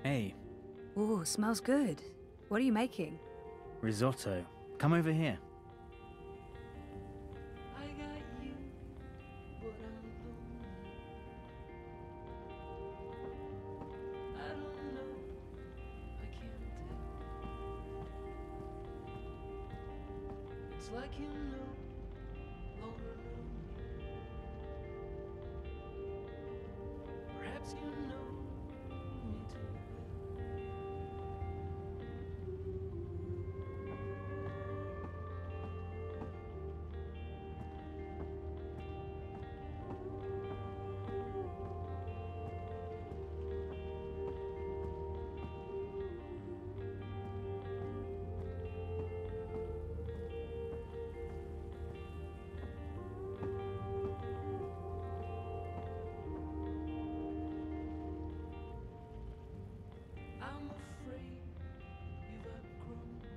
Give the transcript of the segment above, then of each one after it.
Hey. Ooh, smells good. What are you making? Risotto. Come over here. Like you know, longer know me. Perhaps you know me too I'm afraid you've outgrown me.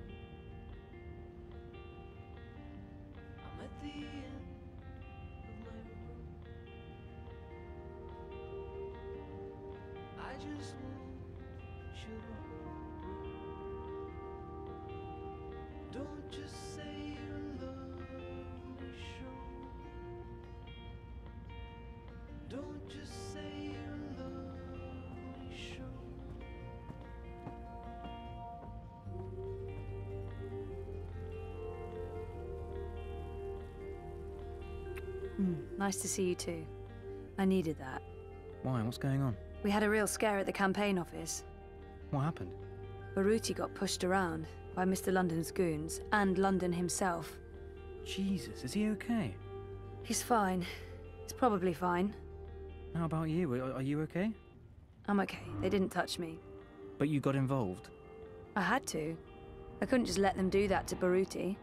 I'm at the end of my rope. I just want you to hold me. Don't just say you love me, show. Don't just say you love me, show. Nice to see you too. I needed that. Why? What's going on? We had a real scare at the campaign office. What happened? Baruti got pushed around by Mr. London's goons and London himself. Jesus, is he okay? He's fine. He's probably fine. How about you? Are you okay? I'm okay. They didn't touch me. But you got involved. I had to. I couldn't just let them do that to Baruti.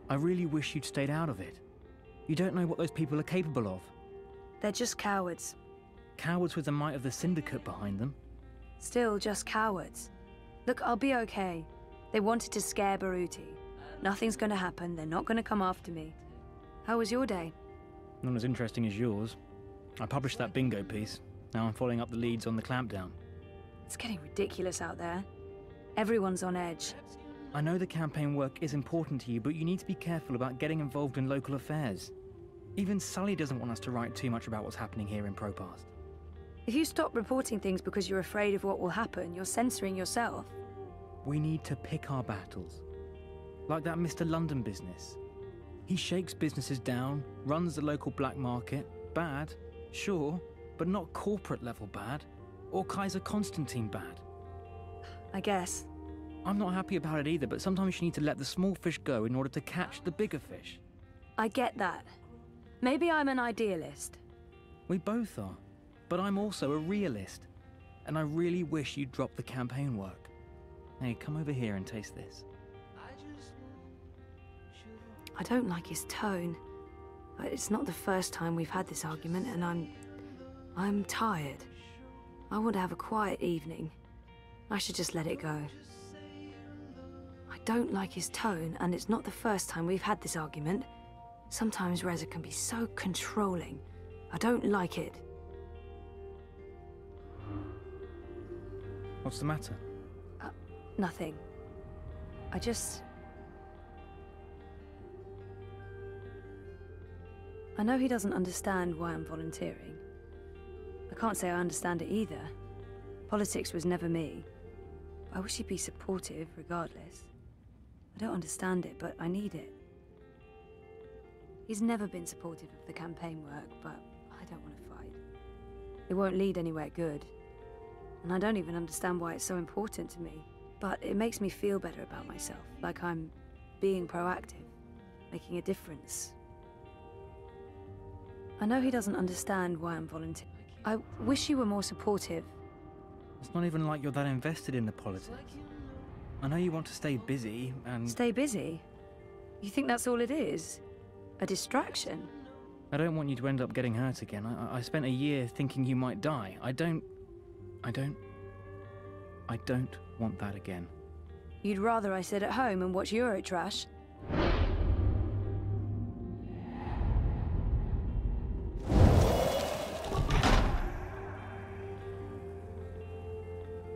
I really wish you'd stayed out of it. You don't know what those people are capable of. They're just cowards. Cowards with the might of the syndicate behind them. Still just cowards. Look, I'll be okay. They wanted to scare Baruti. Nothing's gonna happen. They're not gonna come after me. How was your day? Not as interesting as yours. I published that bingo piece. Now I'm following up the leads on the clampdown. It's getting ridiculous out there. Everyone's on edge. I know the campaign work is important to you, but you need to be careful about getting involved in local affairs. Even Sully doesn't want us to write too much about what's happening here in Propast. If you stop reporting things because you're afraid of what will happen, you're censoring yourself. We need to pick our battles. Like that Mr. London business. He shakes businesses down, runs the local black market. Bad, sure, but not corporate level bad. Or Kaiser Constantine bad. I guess. I'm not happy about it either, but sometimes you need to let the small fish go in order to catch the bigger fish. I get that. Maybe I'm an idealist. We both are. But I'm also a realist. And I really wish you'd drop the campaign work. Hey, come over here and taste this. I don't like his tone. It's not the first time we've had this argument, and I'm tired. I want to have a quiet evening. I should just let it go. I don't like his tone, and it's not the first time we've had this argument. Sometimes Reza can be so controlling. I don't like it. What's the matter? Nothing. I know he doesn't understand why I'm volunteering. I can't say I understand it either. Politics was never me. I wish he'd be supportive, regardless. I don't understand it, but I need it. He's never been supportive of the campaign work, but I don't want to fight. It won't lead anywhere good. And I don't even understand why it's so important to me. But it makes me feel better about myself, like I'm being proactive, making a difference. I know he doesn't understand why I'm volunteering. I wish you were more supportive. It's not even like you're that invested in the politics. I know you want to stay busy and... Stay busy? You think that's all it is? A distraction? I don't want you to end up getting hurt again. I spent a year thinking you might die. I don't want that again. You'd rather I sit at home and watch Eurotrash?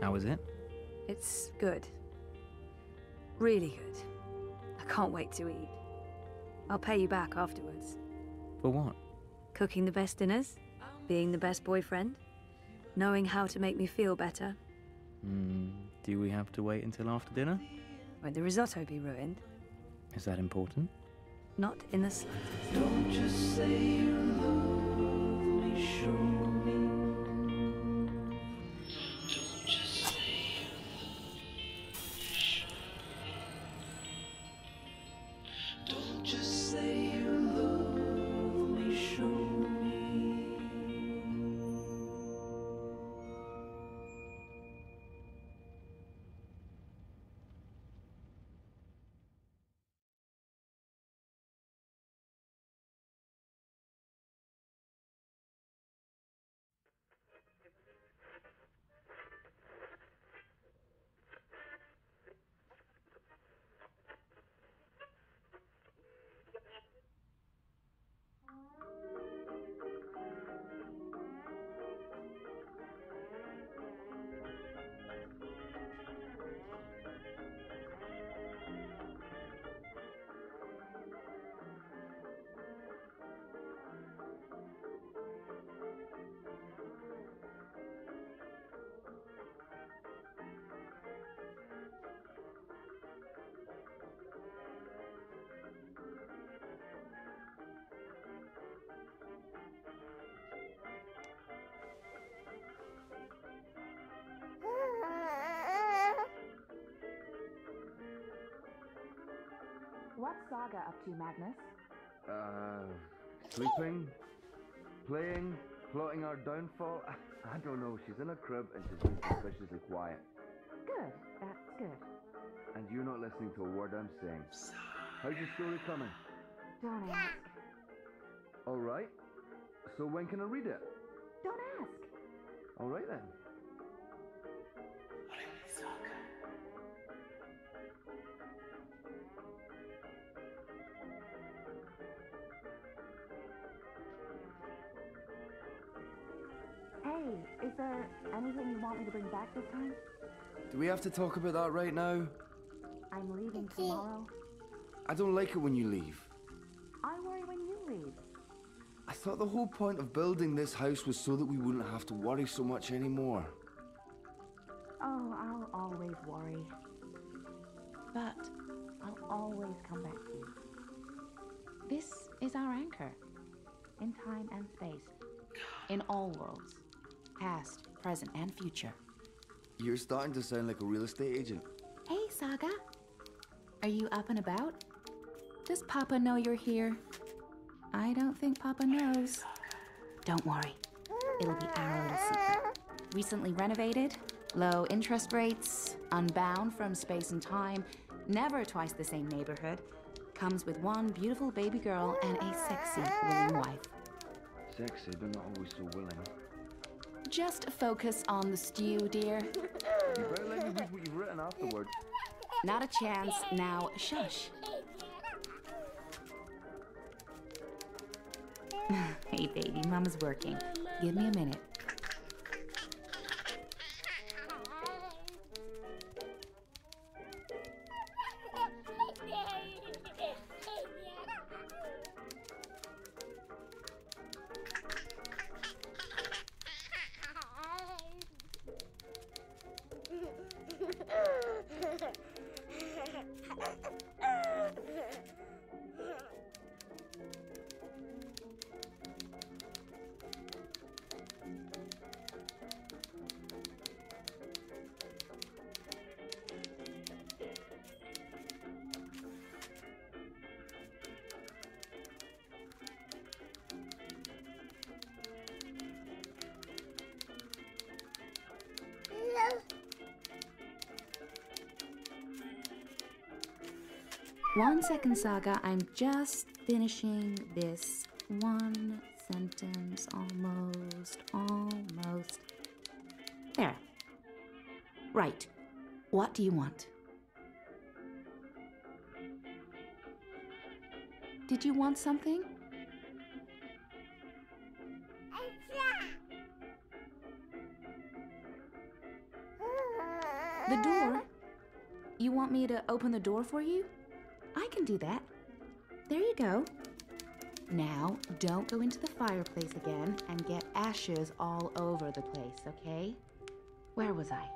How is it? It's good. Really good. I can't wait to eat. I'll pay you back afterwards. For what? Cooking the best dinners, being the best boyfriend, knowing how to make me feel better. Do we have to wait until after dinner? Won't the risotto be ruined? Is that important? Not in the slightest. Don't just say you love me, show me. Don't just say you love me, show me. Don't just say you love me, show me. What's Saga up to, Magnus? Sleeping, playing, plotting our downfall. I don't know. She's in a crib and she's being suspiciously quiet. Good, that's good. And you're not listening to a word I'm saying. How's your story coming? Don't ask. All right. So when can I read it? Don't ask. All right then. Hey, is there anything you want me to bring back this time? Do we have to talk about that right now? I'm leaving tomorrow. I don't like it when you leave. I worry when you leave. I thought the whole point of building this house was so that we wouldn't have to worry so much anymore. Oh, I'll always worry. But I'll always come back to you. This is our anchor. In time and space. In all worlds. Past, present, and future. You're starting to sound like a real estate agent. Hey, Saga. Are you up and about? Does Papa know you're here? I don't think Papa knows. Don't worry. It'll be our little secret. Recently renovated, low interest rates, unbound from space and time, never twice the same neighborhood, comes with one beautiful baby girl and a sexy, willing wife. Sexy, but not always so willing. Just focus on the stew, dear. You better let me read what you've written afterwards. Not a chance. Now, shush. Hey, baby, Mama's working. Give me a minute. One second, Saga. I'm just finishing this one sentence. Almost. There. Right. What do you want? Did you want something? The door? You want me to open the door for you? I can do that. There you go. Now, don't go into the fireplace again and get ashes all over the place, okay? Where was I?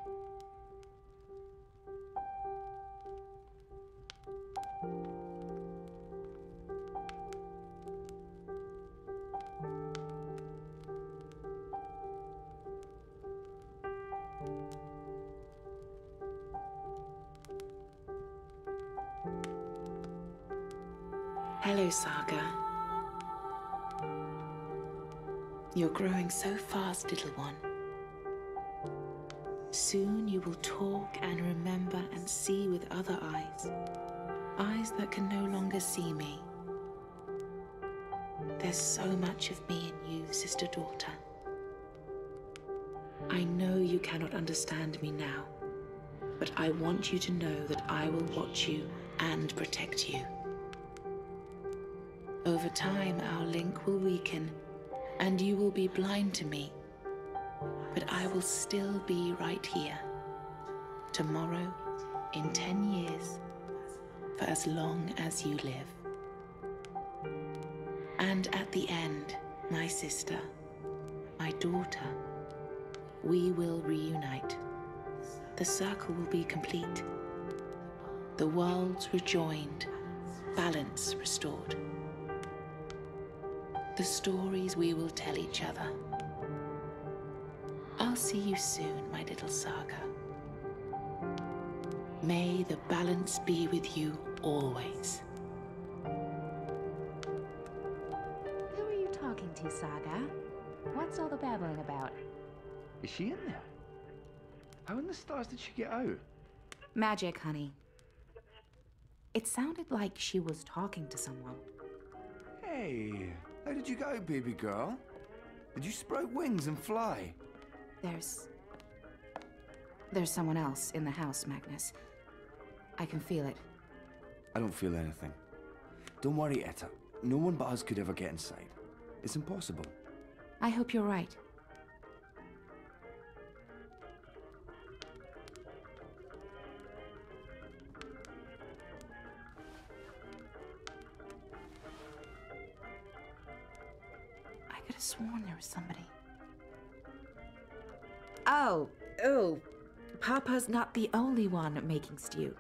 Hello, Saga. You're growing so fast, little one. Soon you will talk and remember and see with other eyes. Eyes that can no longer see me. There's so much of me in you, sister-daughter. I know you cannot understand me now, but I want you to know that I will watch you and protect you. Over time, our link will weaken, and you will be blind to me. But I will still be right here. Tomorrow, in 10 years, for as long as you live. And at the end, my sister, my daughter, we will reunite. The circle will be complete. The worlds rejoined, balance restored. The stories we will tell each other. I'll see you soon, my little Saga. May the balance be with you always. Who are you talking to, Saga? What's all the babbling about? Is she in there? How in the stars did she get out? Magic, honey. It sounded like she was talking to someone. Hey, how did you get out, baby girl? Did you sprout wings and fly? There's someone else in the house, Magnus. I can feel it. I don't feel anything. Don't worry, Etta. No one but us could ever get inside. It's impossible. I hope you're right. I could have sworn there was somebody. Oh, Papa's not the only one making stew.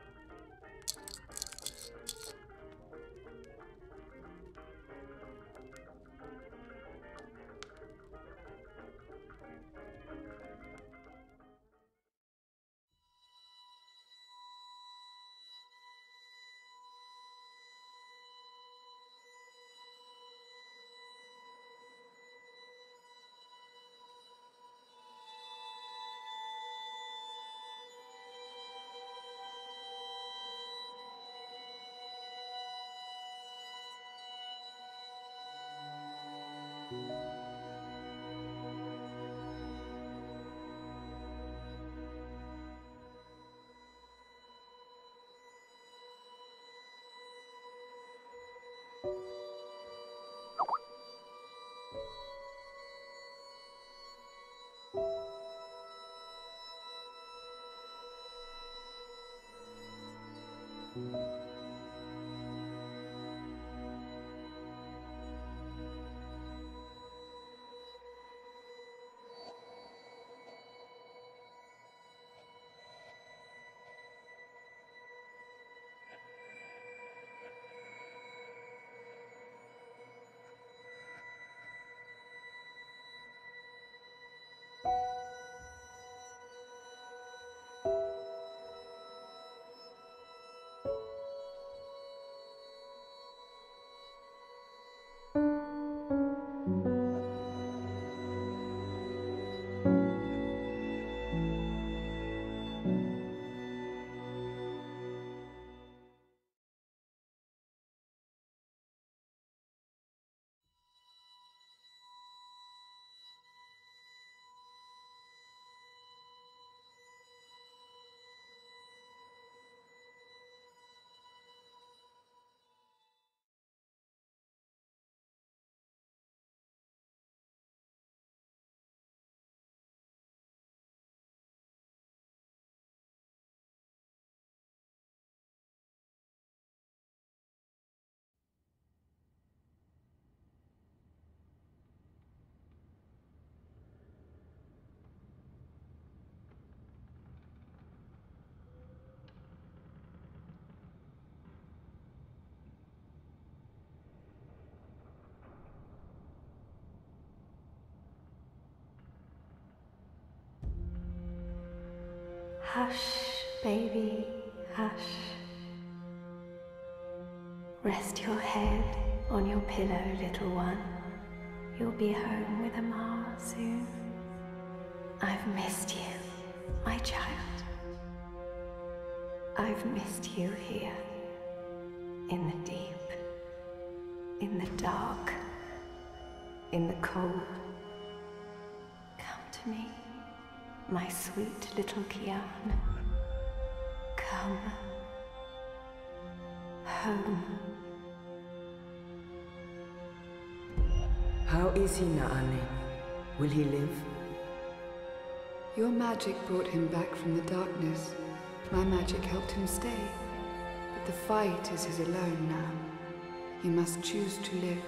Hush, baby, hush. Rest your head on your pillow, little one. You'll be home with Amar soon. I've missed you, my child. I've missed you here, in the deep, in the dark, in the cold. Come to me, my sweet little Kian. Come home. How is he, Naane? Will he live? Your magic brought him back from the darkness. My magic helped him stay. But the fight is his alone now. He must choose to live.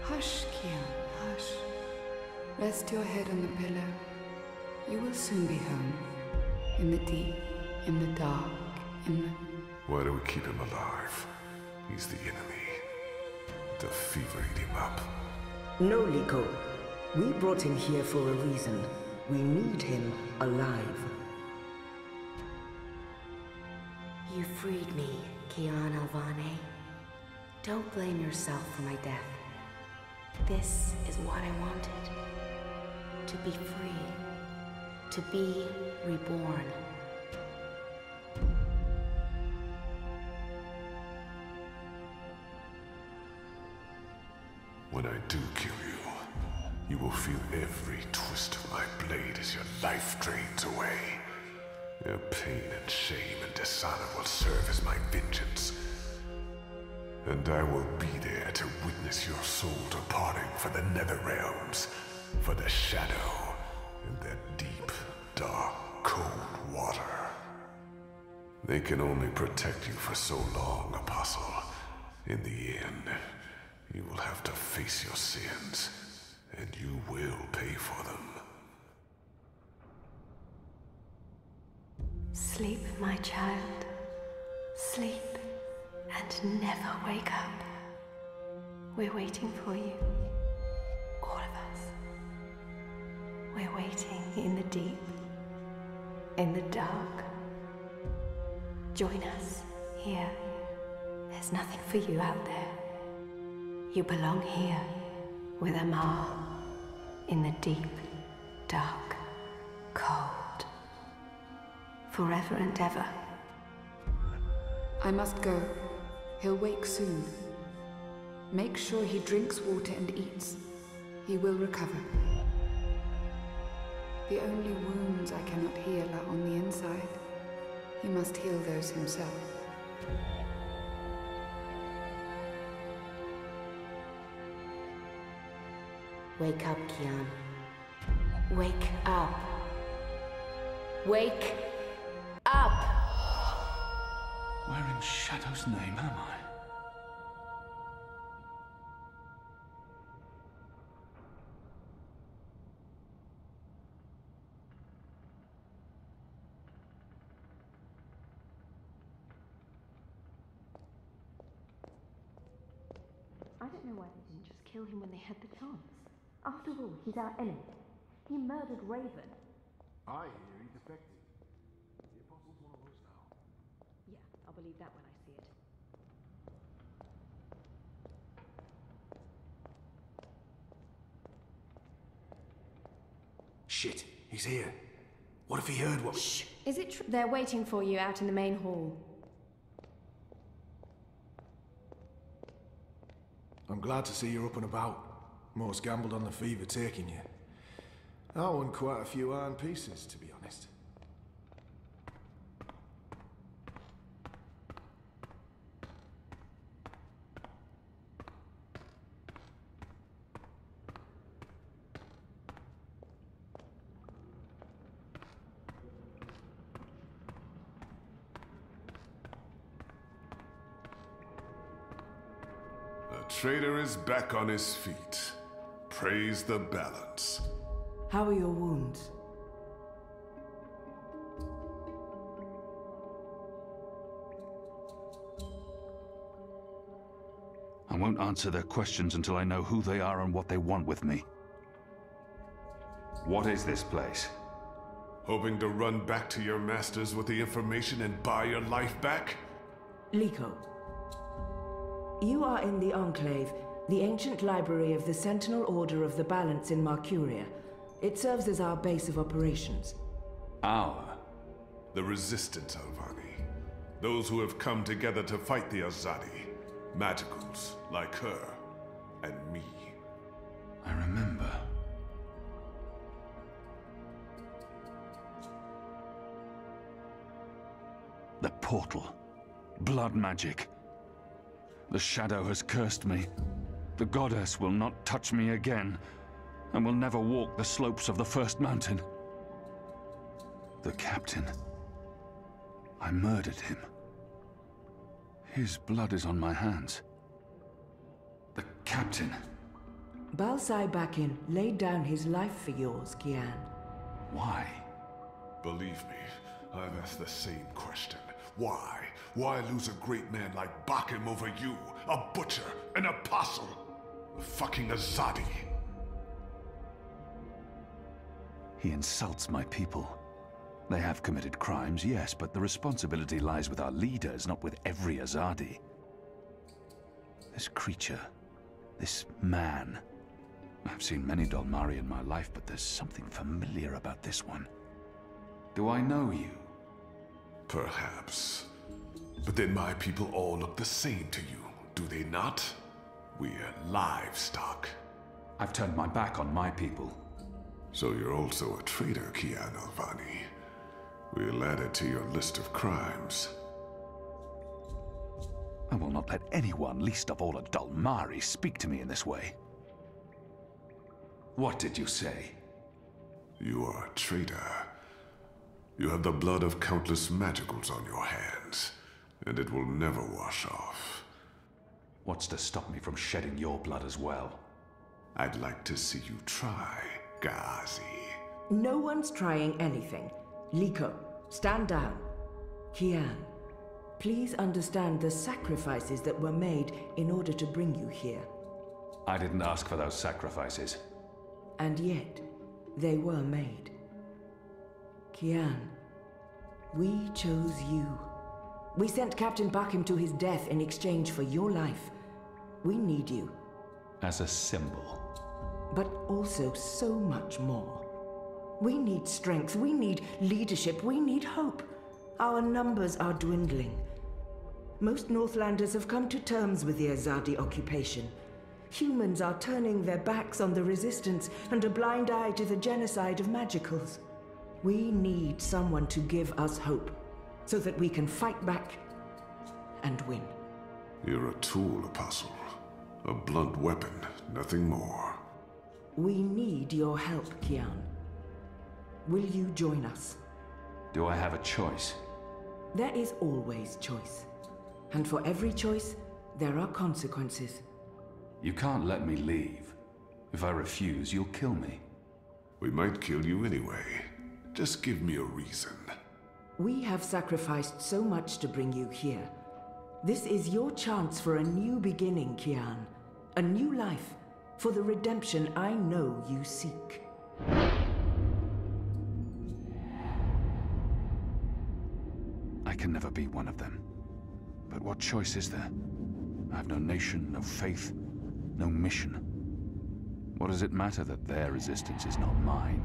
Hush, Kian, hush. Rest your head on the pillow. You will soon be home. In the deep, in the dark, in the... Why do we keep him alive? He's the enemy. The fever eat him up. No, Liko. We brought him here for a reason. We need him alive. You freed me, Kian Alvane. Don't blame yourself for my death. This is what I wanted. To be free. To be reborn. When I do kill you, you will feel every twist of my blade as your life drains away. Your pain and shame and dishonor will serve as my vengeance. And I will be there to witness your soul departing for the nether realms, for the shadow, and that deep, dark, cold water. They can only protect you for so long, Apostle. In the end, you will have to face your sins, and you will pay for them. Sleep, my child. Sleep and never wake up. We're waiting for you. All of us. We're waiting in the deep, in the dark. Join us here. There's nothing for you out there. You belong here, with Amar, in the deep, dark, cold. Forever and ever. I must go. He'll wake soon. Make sure he drinks water and eats. He will recover. The only wounds I cannot heal are on the inside. He must heal those himself. Wake up, Kian. Wake up. Wake up! Where in Shadow's name am I? I don't know why they didn't just kill him when they had the chance. After all, he's our enemy. He murdered Raven. I hear he defected. The Apostle's one of us now. Yeah, I'll believe that when I see it. Shit, he's here. What if he heard what we... Shh! Is it true? They're waiting for you out in the main hall. I'm glad to see you're up and about. Most gambled on the fever taking you. I won quite a few iron pieces, to be honest. The traitor is back on his feet. Praise the balance. How are your wounds? I won't answer their questions until I know who they are and what they want with me. What is this place? Hoping to run back to your masters with the information and buy your life back? Liko, you are in the Enclave, the ancient library of the Sentinel Order of the Balance in Marcuria. It serves as our base of operations. Our? The Resistance, Alvani. Those who have come together to fight the Azadi. Magicals, like her, and me. I remember. The portal. Blood magic. The shadow has cursed me. The goddess will not touch me again, and will never walk the slopes of the first mountain. The captain. I murdered him. His blood is on my hands. The captain. Balsai Bakin laid down his life for yours, Kian. Why? Believe me, I've asked the same question. Why? Why lose a great man like Bakim over you? A butcher, an apostle, a fucking Azadi. He insults my people. They have committed crimes, yes, but the responsibility lies with our leaders, not with every Azadi. This creature, this man. I've seen many Dolmari in my life, but there's something familiar about this one. Do I know you? Perhaps. But then my people all look the same to you, do they not? We're livestock. I've turned my back on my people. So you're also a traitor, Kian Alvani. We'll add it to your list of crimes. I will not let anyone, least of all a Dolmari, speak to me in this way. What did you say? You are a traitor. You have the blood of countless magicals on your hands, and it will never wash off. What's to stop me from shedding your blood as well? I'd like to see you try, Ghazi. No one's trying anything. Liko, stand down. Kian, please understand the sacrifices that were made in order to bring you here. I didn't ask for those sacrifices. And yet, they were made. Kian, we chose you. We sent Captain Bakim to his death in exchange for your life. We need you. As a symbol. But also so much more. We need strength, we need leadership, we need hope. Our numbers are dwindling. Most Northlanders have come to terms with the Azadi occupation. Humans are turning their backs on the Resistance and a blind eye to the genocide of magicals. We need someone to give us hope, so that we can fight back and win. You're a tool, Apostle. A blunt weapon, nothing more. We need your help, Kian. Will you join us? Do I have a choice? There is always choice. And for every choice, there are consequences. You can't let me leave. If I refuse, you'll kill me. We might kill you anyway. Just give me a reason. We have sacrificed so much to bring you here. This is your chance for a new beginning, Kian. A new life, for the redemption I know you seek. I can never be one of them. But what choice is there? I have no nation, no faith, no mission. What does it matter that their resistance is not mine?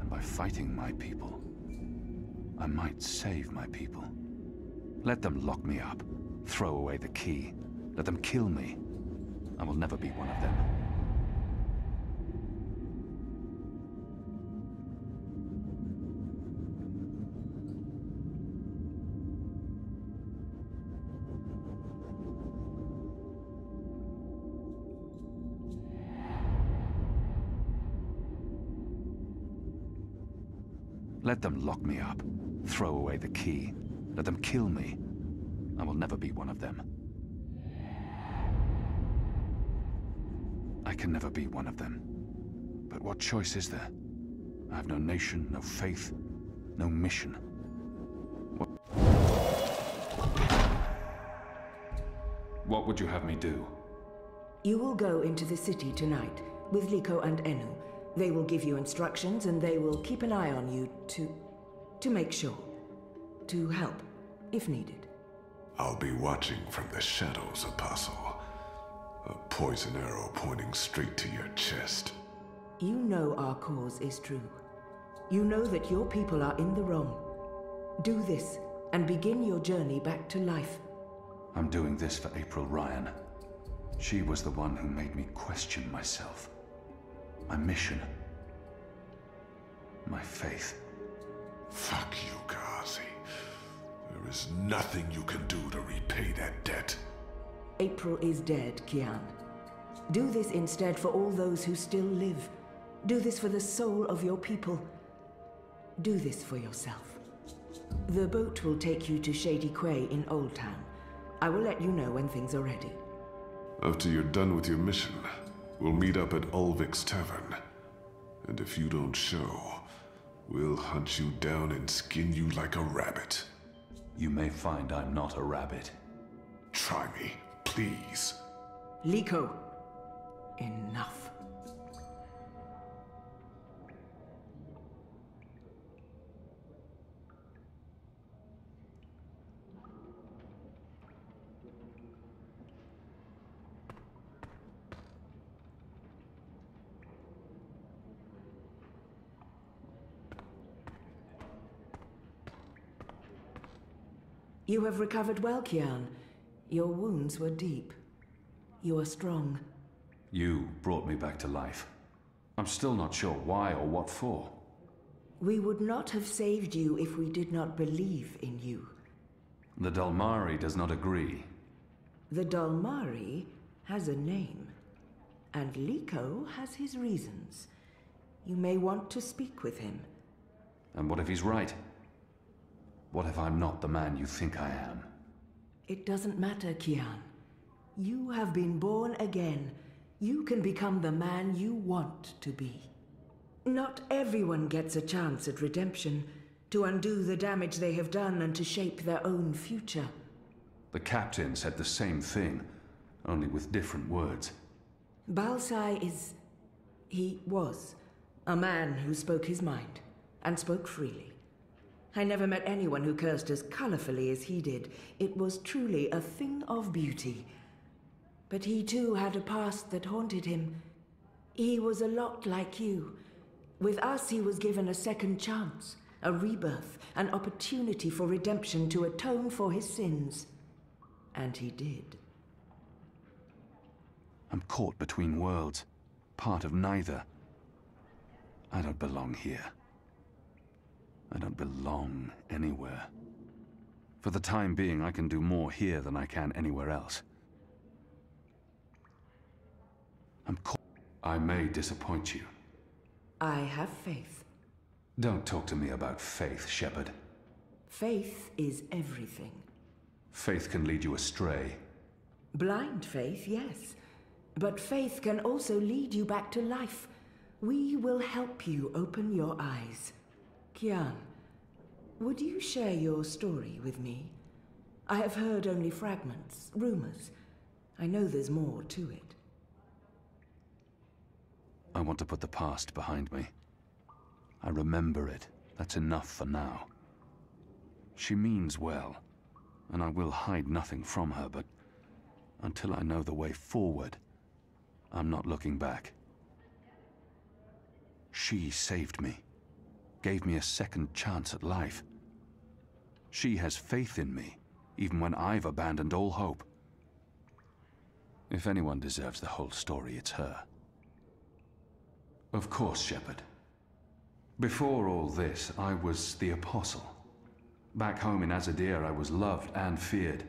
And by fighting my people, I might save my people. Let them lock me up, throw away the key, let them kill me. I will never be one of them. Let them lock me up, throw away the key, let them kill me. I will never be one of them. I can never be one of them. But what choice is there? I have no nation, no faith, no mission. What would you have me do? You will go into the city tonight, with Liko and Enu, They will give you instructions and they will keep an eye on you to make sure. To help, if needed. I'll be watching from the shadows, Apostle. A poison arrow pointing straight to your chest. You know our cause is true. You know that your people are in the wrong. Do this and begin your journey back to life. I'm doing this for April Ryan. She was the one who made me question myself. My mission. My faith. Fuck you, Ghazi. There is nothing you can do to repay that debt. April is dead, Kian. Do this instead for all those who still live. Do this for the soul of your people. Do this for yourself. The boat will take you to Shady Quay in Old Town. I will let you know when things are ready. After you're done with your mission, we'll meet up at Ulvik's Tavern. And if you don't show, we'll hunt you down and skin you like a rabbit. You may find I'm not a rabbit. Try me, please. Liko, enough. You have recovered well, Kian. Your wounds were deep. You are strong. You brought me back to life. I'm still not sure why or what for. We would not have saved you if we did not believe in you. The Dalmari does not agree. The Dalmari has a name, and Liko has his reasons. You may want to speak with him. And what if he's right? What if I'm not the man you think I am? It doesn't matter, Kian. You have been born again. You can become the man you want to be. Not everyone gets a chance at redemption, to undo the damage they have done and to shape their own future. The captain said the same thing, only with different words. Balsai is... he was a man who spoke his mind, and spoke freely. I never met anyone who cursed as colorfully as he did. It was truly a thing of beauty. But he too had a past that haunted him. He was a lot like you. With us, he was given a second chance, a rebirth, an opportunity for redemption to atone for his sins. And he did. I'm caught between worlds, part of neither. I don't belong here. I don't belong anywhere. For the time being, I can do more here than I can anywhere else. I may disappoint you. I have faith. Don't talk to me about faith, Shepard. Faith is everything. Faith can lead you astray. Blind faith, yes. But faith can also lead you back to life. We will help you open your eyes. Kian, would you share your story with me? I have heard only fragments, rumors. I know there's more to it. I want to put the past behind me. I remember it. That's enough for now. She means well, and I will hide nothing from her, but until I know the way forward, I'm not looking back. She saved me, gave me a second chance at life. She has faith in me, even when I've abandoned all hope. If anyone deserves the whole story, it's her. Of course, Shepard. Before all this, I was the Apostle. Back home in Azadir, I was loved and feared.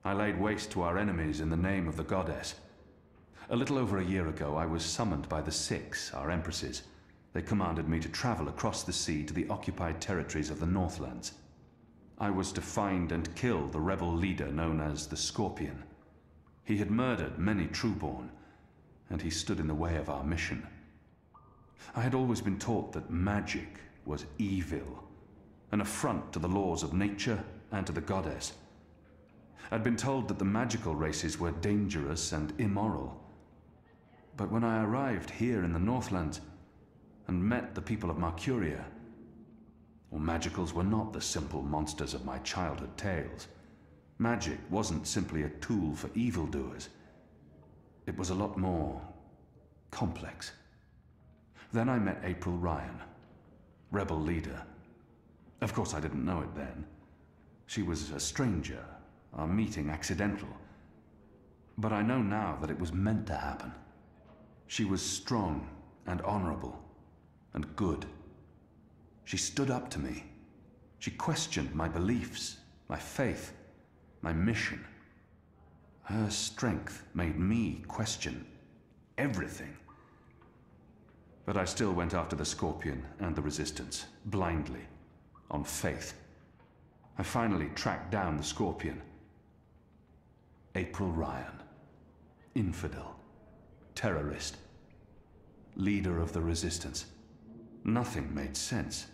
I laid waste to our enemies in the name of the goddess. A little over a year ago, I was summoned by the Six, our empresses. They commanded me to travel across the sea to the occupied territories of the Northlands. I was to find and kill the rebel leader known as the Scorpion. He had murdered many Trueborn, and he stood in the way of our mission. I had always been taught that magic was evil, an affront to the laws of nature and to the goddess. I'd been told that the magical races were dangerous and immoral. But when I arrived here in the Northlands, and met the people of Mercuria. Well, magicals were not the simple monsters of my childhood tales. Magic wasn't simply a tool for evildoers. It was a lot more complex. Then I met April Ryan, rebel leader. Of course, I didn't know it then. She was a stranger, our meeting accidental. But I know now that it was meant to happen. She was strong and honorable and good. She stood up to me. She questioned my beliefs, my faith, my mission. Her strength made me question everything. But I still went after the Scorpion and the Resistance, blindly, on faith. I finally tracked down the Scorpion. April Ryan. Infidel. Terrorist. Leader of the Resistance. Nothing made sense.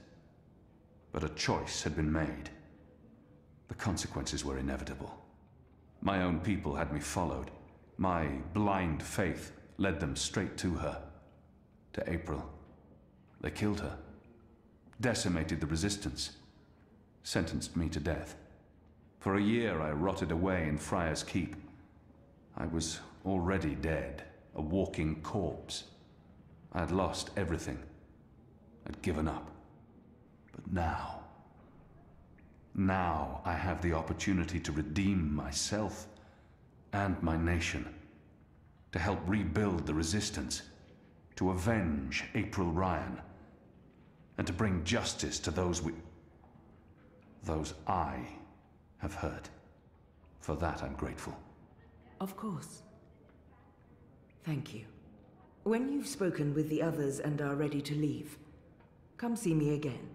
But a choice had been made. The consequences were inevitable. My own people had me followed. My blind faith led them straight to her. To April. They killed her. Decimated the Resistance. Sentenced me to death. For a year I rotted away in Friar's Keep. I was already dead, a walking corpse. I had lost everything. I'd given up. But now I have the opportunity to redeem myself and my nation, to help rebuild the Resistance, to avenge April Ryan, and to bring justice to those I have hurt. For that I'm grateful. Of course. Thank you. When you've spoken with the others and are ready to leave, come see me again.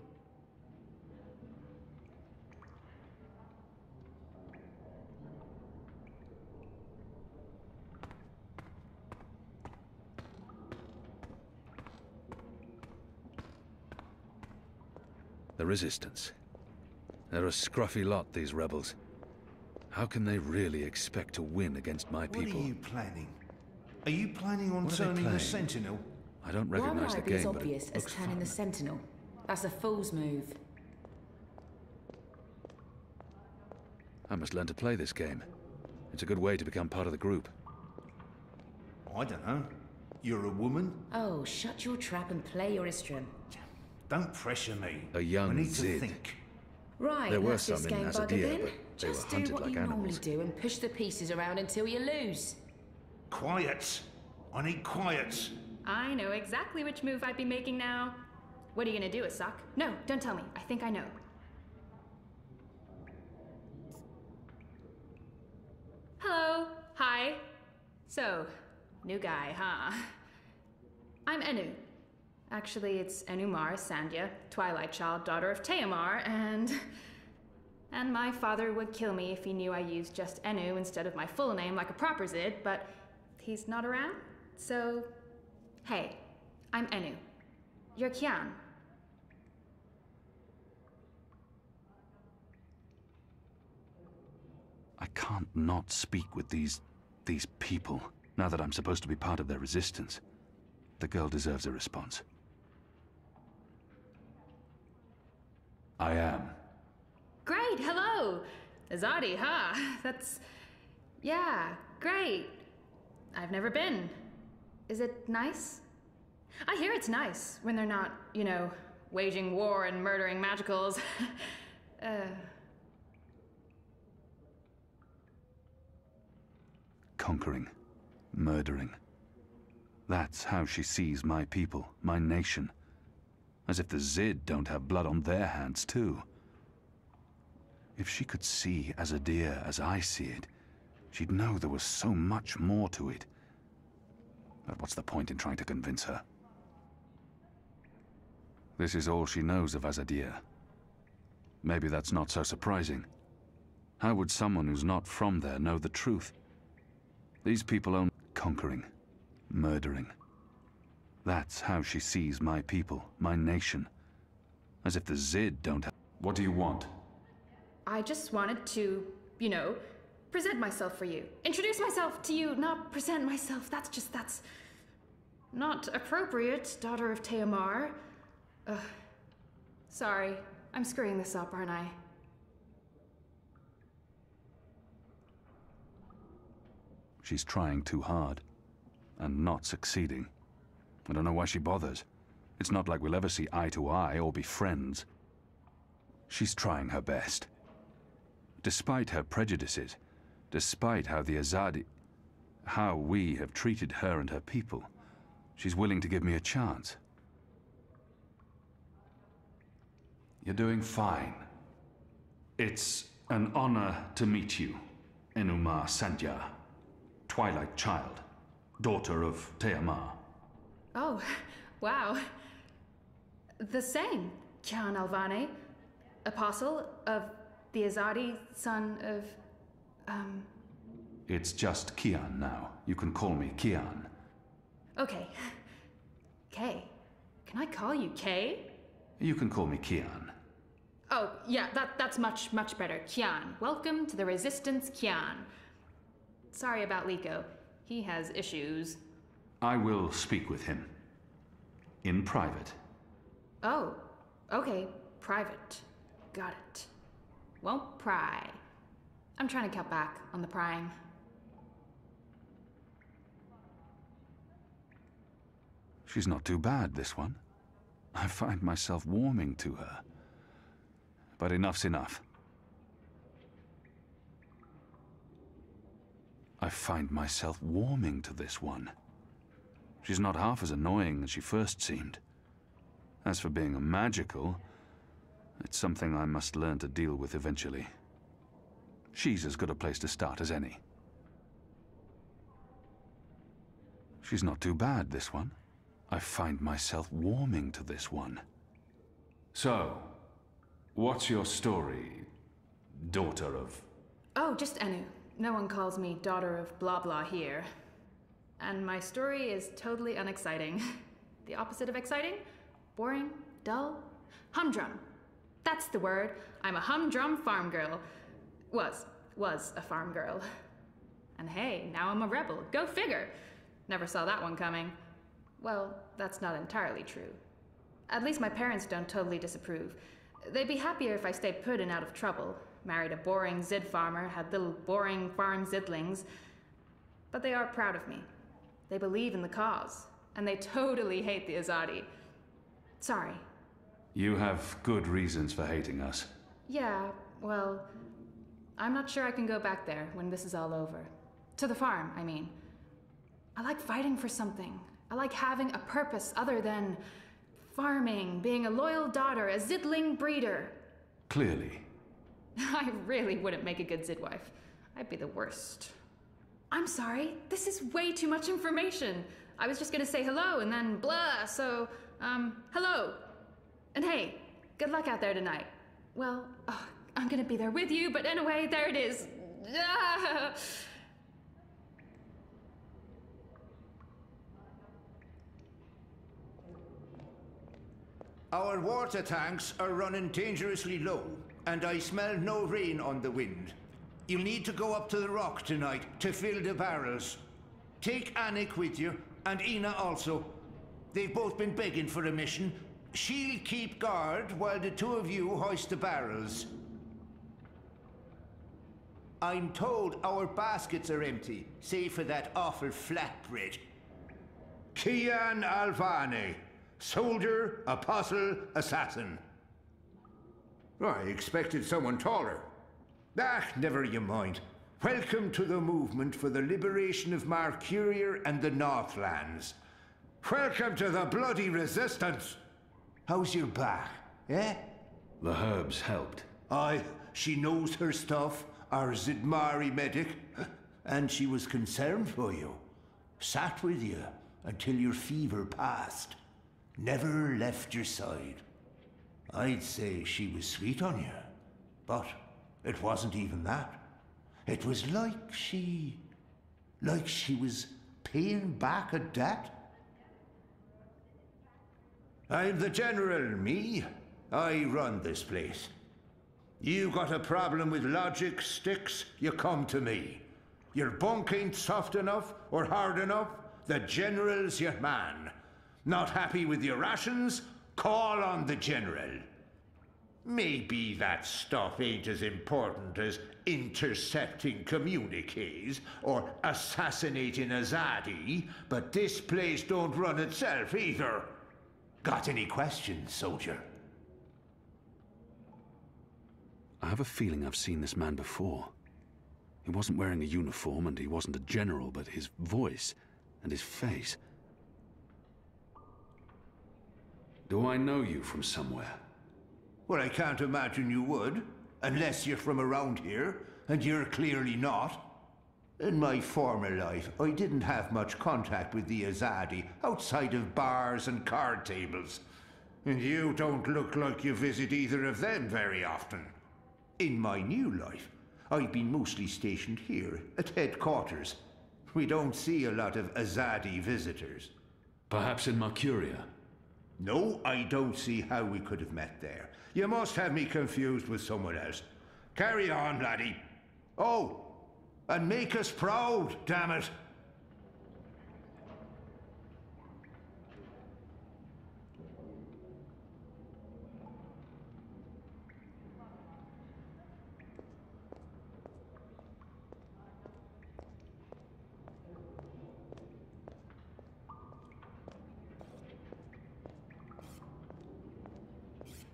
The Resistance. They're a scruffy lot, these rebels. How can they really expect to win against my people? What are you planning? Are you planning on turning the Sentinel? I don't recognize the game, as but obvious it as looks turning fun. the Sentinel. That's a fool's move. I must learn to play this game. It's a good way to become part of the group. I don't know. You're a woman? Oh, shut your trap and play your instrument. Don't pressure me. A young I need Zid. to think. Right, There were that's this some in game bugger Azadir, then. but they Just were do hunted what like you normally animals. do and push the pieces around until you lose. Quiet. I need quiet. I know exactly which move I'd be making now. What are you gonna do, Asak? No, don't tell me. I think I know. Hello. Hi. So, new guy, huh? I'm Enu. Actually, it's Enumar Sandhya, Twilight Child, daughter of Teomar, and my father would kill me if he knew I used just Enu instead of my full name like a proper Zid, but he's not around, so... Hey, I'm Enu. You're Kian. I can't not speak with these people, now that I'm supposed to be part of their resistance. The girl deserves a response. I am. Great, hello! Azadi, huh? That's... yeah, great. I've never been. Is it nice? I hear it's nice when they're not, you know, waging war and murdering magicals. Conquering. Murdering. That's how she sees my people, my nation. As if the Zid don't have blood on their hands, too. If she could see Azadir as I see it, she'd know there was so much more to it. But what's the point in trying to convince her? This is all she knows of Azadir. Maybe that's not so surprising. How would someone who's not from there know the truth? These people own conquering, murdering. That's how she sees my people, my nation. As if the Zid don't have... What do you want? I just wanted to, you know, present myself for you. Introduce myself to you, not present myself. That's... Not appropriate, daughter of Teomar. Sorry, I'm screwing this up, aren't I? She's trying too hard, and not succeeding. I don't know why she bothers. It's not like we'll ever see eye to eye or be friends. She's trying her best. Despite her prejudices, despite how the Azadi... how we have treated her and her people, she's willing to give me a chance. You're doing fine. It's an honor to meet you, Enuma Sandhya, Twilight Child, daughter of Teomar. Oh, wow. The same, Kian Alvane, apostle of the Azadi, son of, It's just Kian now. You can call me Kian. Okay. Kay. Can I call you Kay? You can call me Kian. Oh, yeah, that's much better. Kian. Welcome to the Resistance, Kian. Sorry about Liko. He has issues. I will speak with him. In private. Oh, okay. Private. Got it. Won't pry. I'm trying to cut back on the prying. She's not too bad, this one. I find myself warming to her. But enough's enough. I find myself warming to this one. She's not half as annoying as she first seemed. As for being a magical, it's something I must learn to deal with eventually. She's as good a place to start as any. She's not too bad, this one. I find myself warming to this one. So, what's your story, daughter of... Oh, just Enu. No one calls me daughter of blah blah here. And my story is totally unexciting. The opposite of exciting? Boring? Dull? Humdrum. That's the word. I'm a humdrum farm girl. Was a farm girl. And hey, now I'm a rebel. Go figure. Never saw that one coming. Well, that's not entirely true. At least my parents don't totally disapprove. They'd be happier if I stayed put and out of trouble. Married a boring Zid farmer, had little boring farm Zidlings. But they are proud of me. They believe in the cause. And they totally hate the Azadi. Sorry. You have good reasons for hating us. Yeah, well, I'm not sure I can go back there when this is all over. To the farm, I mean. I like fighting for something. I like having a purpose other than farming, being a loyal daughter, a Zidling breeder. Clearly. I really wouldn't make a good Zid wife. I'd be the worst. I'm sorry, this is way too much information. I was just gonna say hello and then blah, so, hello. And hey, good luck out there tonight. Well, I'm gonna be there with you, but anyway, there it is. Our water tanks are running dangerously low, and I smell no rain on the wind. You'll need to go up to the rock tonight to fill the barrels. Take Anik with you, and Ina also. They've both been begging for a mission. She'll keep guard while the two of you hoist the barrels. I'm told our baskets are empty, save for that awful flatbread. Kian Alvane, soldier, apostle, assassin. I expected someone taller. Never you mind. Welcome to the movement for the liberation of Marcuria and the Northlands. Welcome to the bloody resistance. How's your back, eh? The herbs helped. Aye, she knows her stuff, our Zidmari medic, and she was concerned for you. Sat with you until your fever passed. Never left your side. I'd say she was sweet on you, but it wasn't even that. It was like she was paying back a debt. I'm the general, me. I run this place. You got a problem with logic, sticks, you come to me. Your bunk ain't soft enough or hard enough, The general's your man. Not happy with your rations? Call on the general. Maybe that stuff ain't as important as intercepting communiques or assassinating Azadi, but this place don't run itself either. Got any questions, soldier? I have a feeling I've seen this man before. He wasn't wearing a uniform and he wasn't a general, but his voice and his face. Do I know you from somewhere? Well, I can't imagine you would, unless you're from around here, and you're clearly not. In my former life, I didn't have much contact with the Azadi outside of bars and card tables. And you don't look like you visit either of them very often. In my new life, I've been mostly stationed here at headquarters. We don't see a lot of Azadi visitors. Perhaps in Mercuria? No, I don't see how we could have met there. You must have me confused with someone else. Carry on, laddie. Oh, and make us proud, damn it.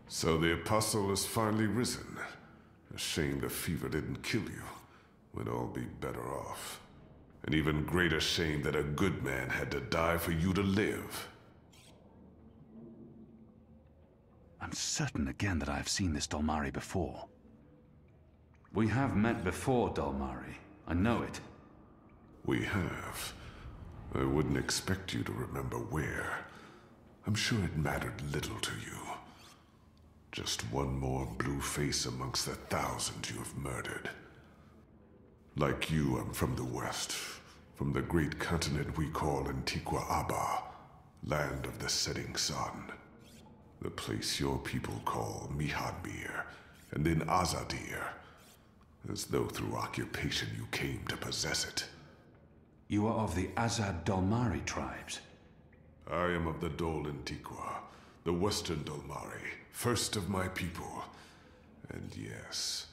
So the Apostle has finally risen. A shame the fever didn't kill you. We'd all be better off. An even greater shame that a good man had to die for you to live. I'm certain again that I have seen this Dolmari before. We have met before, Dolmari. I know it. We have. I wouldn't expect you to remember where. I'm sure it mattered little to you. Just one more blue face amongst the thousands you have murdered. Like you, I'm from the West, from the great continent we call Antigua Aba, land of the setting sun. The place your people call Mihadmir, and then Azadir, as though through occupation you came to possess it. You are of the Azad Dolmari tribes? I am of the Dol Antigua, the Western Dolmari, first of my people. And yes,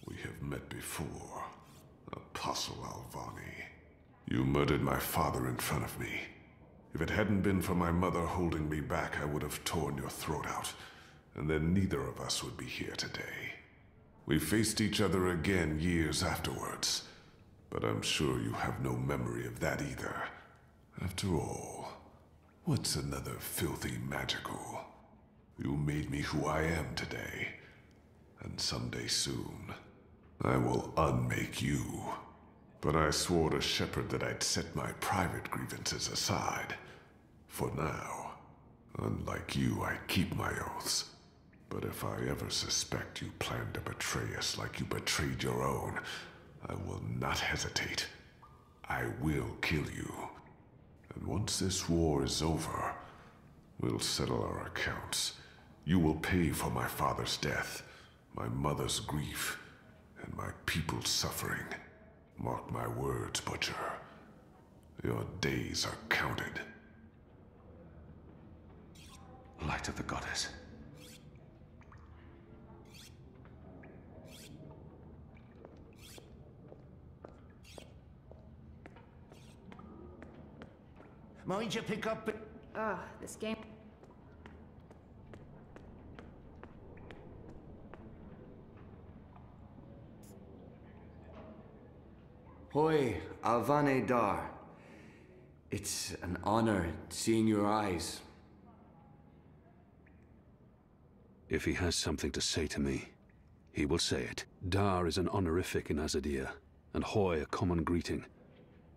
we have met before, Apostle Alvani. You murdered my father in front of me. If it hadn't been for my mother holding me back, I would have torn your throat out, and then neither of us would be here today. We faced each other again years afterwards, but I'm sure you have no memory of that either. After all, what's another filthy magical? You made me who I am today, and someday soon, I will unmake you. But I swore to Shepard that I'd set my private grievances aside. For now. Unlike you, I keep my oaths. But if I ever suspect you plan to betray us like you betrayed your own, I will not hesitate. I will kill you. And once this war is over, we'll settle our accounts. You will pay for my father's death, my mother's grief, and my people's suffering. Mark my words, Butcher. Your days are counted. Light of the Goddess. Mind you pick up... Ugh, this game... Hoi, Alvane Dar. It's an honor seeing your eyes. If he has something to say to me, he will say it. Dar is an honorific in Azadir, and Hoi a common greeting.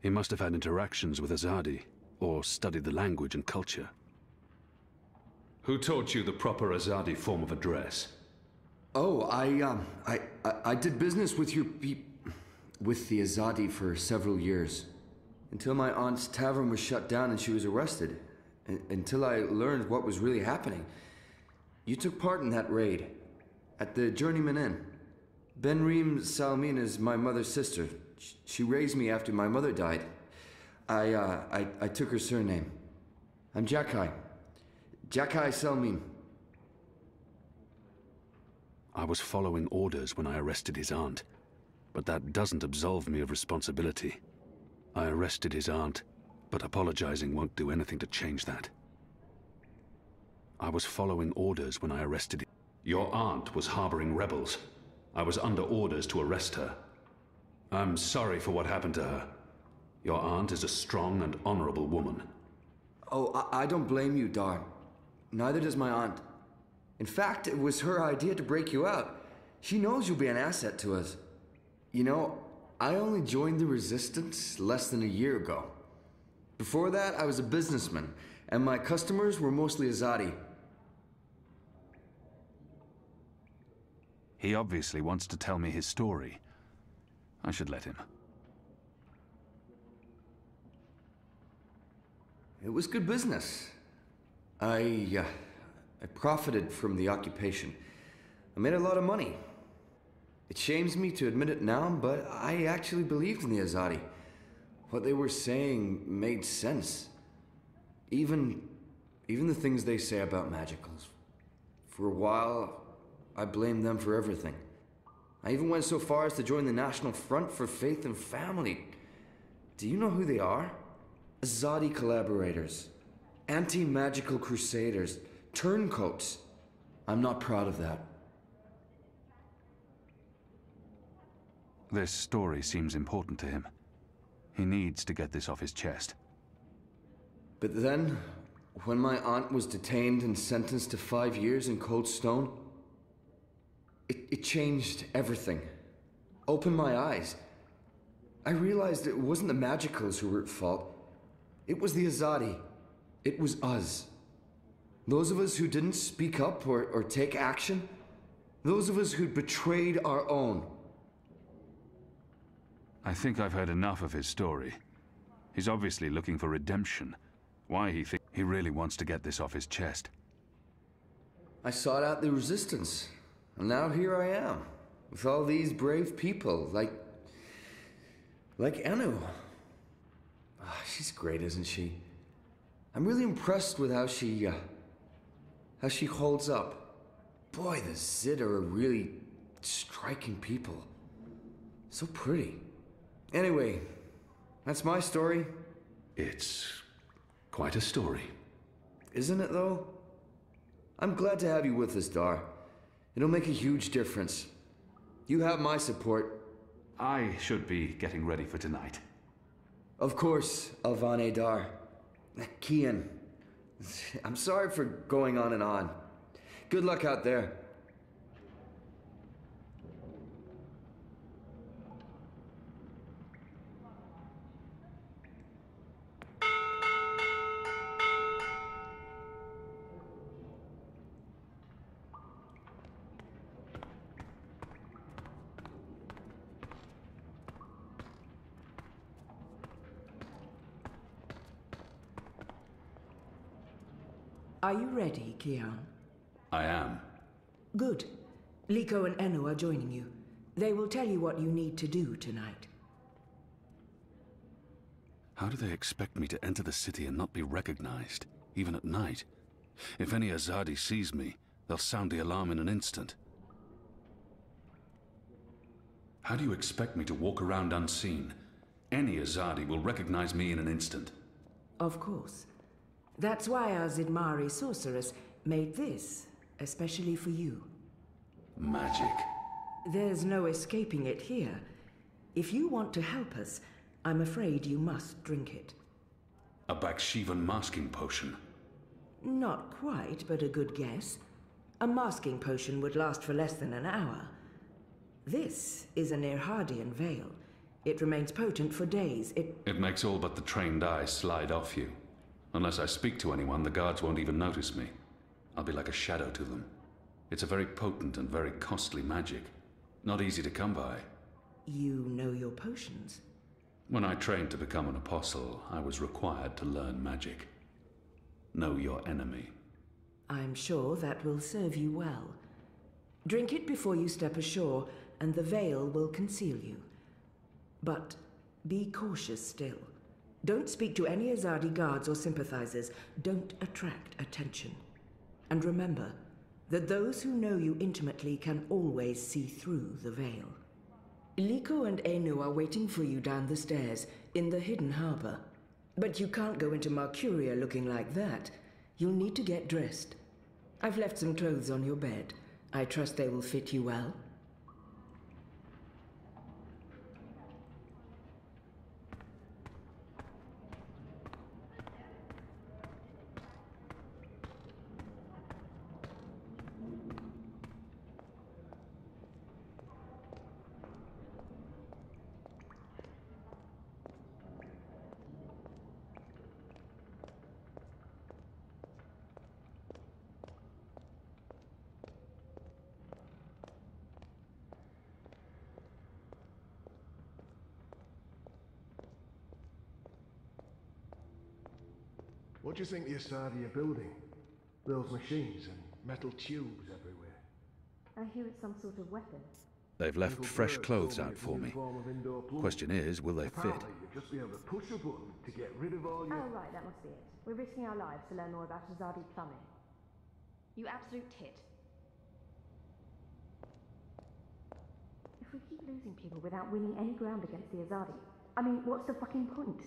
He must have had interactions with Azadi, or studied the language and culture. Who taught you the proper Azadi form of address? Oh, I did business with your with the Azadi for several years. Until my aunt's tavern was shut down and she was arrested. Until I learned what was really happening. You took part in that raid. At the Journeyman Inn. Benreem Salmin is my mother's sister. She raised me after my mother died. I took her surname. I'm Jakai. Jakai Selmin. I was following orders when I arrested his aunt, but that doesn't absolve me of responsibility. I arrested his aunt, but apologizing won't do anything to change that. I was following orders when I arrested him. Your aunt was harboring rebels. I was under orders to arrest her. I'm sorry for what happened to her. Your aunt is a strong and honorable woman. Oh, I don't blame you, Dar. Neither does my aunt. In fact, it was her idea to break you out. She knows you'll be an asset to us. You know, I only joined the Resistance less than a year ago. Before that, I was a businessman, and my customers were mostly Azadi. He obviously wants to tell me his story. I should let him. It was good business. I profited from the occupation. I made a lot of money. It shames me to admit it now, but I actually believed in the Azadi. What they were saying made sense. Even the things they say about magicals. For a while, I blamed them for everything. I even went so far as to join the National Front for Faith and Family. Do you know who they are? Azadi collaborators. Anti-magical crusaders. Turncoats. I'm not proud of that. This story seems important to him. He needs to get this off his chest. But then, when my aunt was detained and sentenced to 5 years in Cold Stone, it changed everything. Opened my eyes. I realized it wasn't the Magicals who were at fault. It was the Azadi. It was us. Those of us who didn't speak up or take action. Those of us who'd betrayed our own. I think I've heard enough of his story. He's obviously looking for redemption. Why he really wants to get this off his chest. I sought out the Resistance, and now here I am, with all these brave people, like Anu. Oh, she's great, isn't she? I'm really impressed with how she holds up. Boy, the Zid are a really striking people. So pretty. Anyway, that's my story. It's quite a story. Isn't it, though? I'm glad to have you with us, Dar. It'll make a huge difference. You have my support. I should be getting ready for tonight. Of course, Alvane Dar. Kian. I'm sorry for going on and on. Good luck out there. Are you ready, Kian? I am. Good. Liko and Enu are joining you. They will tell you what you need to do tonight. How do they expect me to enter the city and not be recognized, even at night? If any Azadi sees me, they'll sound the alarm in an instant. How do you expect me to walk around unseen? Any Azadi will recognize me in an instant. Of course. That's why our Zidmari sorceress made this, especially for you. Magic. There's no escaping it here. If you want to help us, I'm afraid you must drink it. A Bakshivan masking potion. Not quite, but a good guess. A masking potion would last for less than an hour. This is an Irhadian veil. It remains potent for days. It makes all but the trained eyes slide off you. Unless I speak to anyone, the guards won't even notice me. I'll be like a shadow to them. It's a very potent and very costly magic. Not easy to come by. You know your potions? When I trained to become an apostle, I was required to learn magic. Know your enemy. I'm sure that will serve you well. Drink it before you step ashore, and the veil will conceal you. But be cautious still. Don't speak to any Azadi guards or sympathizers. Don't attract attention. And remember that those who know you intimately can always see through the veil. Liko and Enu are waiting for you down the stairs in the hidden harbor. But you can't go into Mercuria looking like that. You'll need to get dressed. I've left some clothes on your bed. I trust they will fit you well. What do you think the Asadi are building? Those machines and metal tubes everywhere. I hear it's some sort of weapon. They've left fresh clothes out for me. Question is, will they fit? You'd just be able to push a button to get rid of all your... Oh, right, that must be it. We're risking our lives to learn more about Azadi plumbing. You absolute tit. If we keep losing people without winning any ground against the Azadi, I mean, what's the fucking point?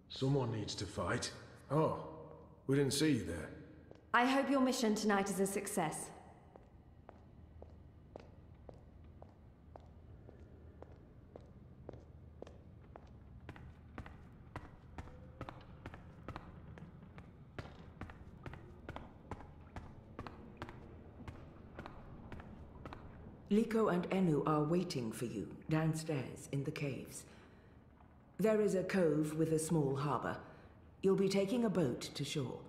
Someone needs to fight. Oh, we didn't see you there. I hope your mission tonight is a success. Liko and Enu are waiting for you downstairs in the caves. There is a cove with a small harbor. You'll be taking a boat to shore.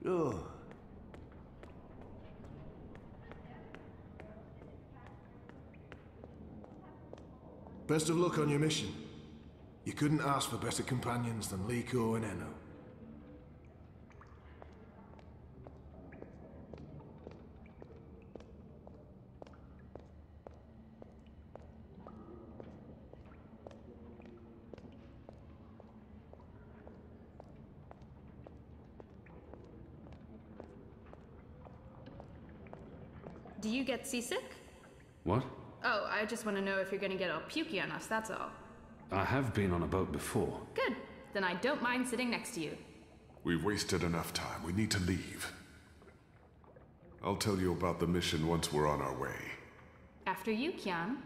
Oh. Best of luck on your mission. You couldn't ask for better companions than Liko and Enu. Do you get seasick? What? Oh, I just want to know if you're going to get all pukey on us, that's all. I have been on a boat before. Good. Then I don't mind sitting next to you. We've wasted enough time. We need to leave. I'll tell you about the mission once we're on our way. After you, Kian.